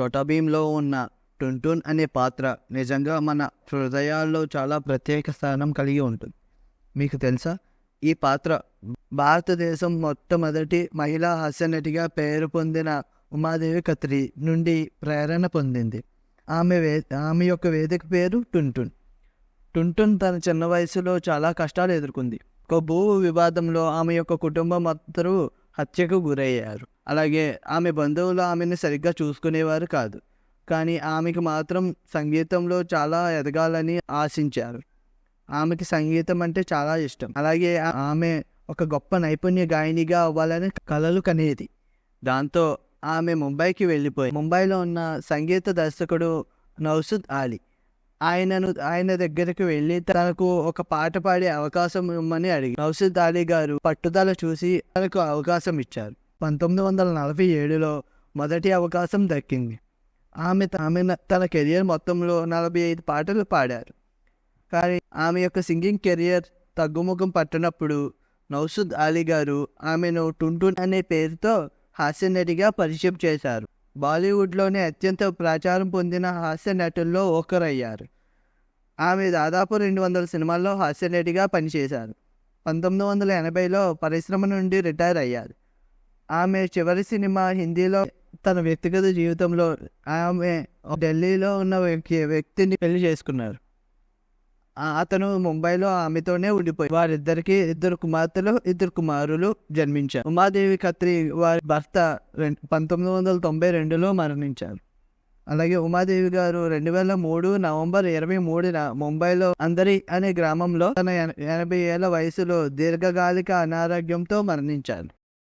చోటా భీమ్‌లో ఉన్న 'టుంటున్' అనే పాత్ర నిజంగా మన హృదయాల్లో చాలా ప్రత్యేక స్థానం కలిగి ఉంటుంది. మీకు తెలుసా? ఈ పాత్ర భారతదేశం మొట్టమొదటి మహిళా హాస్యనటిగా పేరు పొందిన ఉమాదేవి కత్రి నుండి ప్రేరణ పొందింది. ఆమె యొక్క వేదిక పేరు 'టుంటున్'. 'టుంటున్' తన చిన్న వయసులో చాలా కష్టాలు ఎదుర్కొంది. ఒక భూ వివాదంలో ఆమె యొక్క కుటుంబం అందరూ హత్యకు గురయ్యారు. అలాగే ఆమె బంధువులు ఆమెను సరిగ్గా చూసుకునేవారు కాదు. కానీ ఆమెకు మాత్రం సంగీతంలో చాలా ఎదగాలని ఆశించారు. ఆమెకి సంగీతం అంటే చాలా ఇష్టం. అలాగే ఆమె ఒక గొప్ప నైపుణ్య గాయనిగా అవ్వాలని కలలు కనేది. దాంతో ఆమె ముంబైకి వెళ్ళిపోయి ముంబైలో ఉన్న సంగీత దర్శకుడు నౌషద్ అలీ ఆయన దగ్గరికి వెళ్ళి తనకు ఒక పాట పాడే అవకాశం ఇవ్వమని అడిగి నౌషద్ అలీ గారు పట్టుదల చూసి తనకు అవకాశం ఇచ్చారు. 1947లో మొదటి అవకాశం దక్కింది. ఆమె తన కెరియర్ మొత్తంలో 45 పాటలు పాడారు. కానీ ఆమె యొక్క సింగింగ్ కెరియర్ తగ్గుముఖం పట్టినప్పుడు నౌషద్ అలీ గారు ఆమెను 'టుంటున్' అనే పేరుతో హాస్యనటిగా పరిచయం చేశారు. బాలీవుడ్లోనే అత్యంత ప్రచారం పొందిన హాస్య నటుల్లో ఒకరయ్యారు. ఆమె దాదాపు 200 సినిమాల్లో హాస్యనటిగా పనిచేశారు. 1980లో పరిశ్రమ నుండి రిటైర్ అయ్యారు. ఆమె చివరి సినిమా హిందీలో. తన వ్యక్తిగత జీవితంలో ఆమె ఢిల్లీలో ఉన్న వ్యక్తిని పెళ్లి చేసుకున్నారు. అతను ముంబైలో ఆమెతోనే ఉండిపోయి వారిద్దరికి 2 కుమార్తెలు 2 కుమారులు జన్మించారు. ఉమాదేవి కత్రి వారి భర్త 1992లో మరణించారు. అలాగే ఉమాదేవి గారు 2003 నవంబర్ 23న ముంబైలో అందరి అనే గ్రామంలో తన 80 ఏళ్ల వయసులో దీర్ఘకాలిక అనారోగ్యంతో మరణించారు.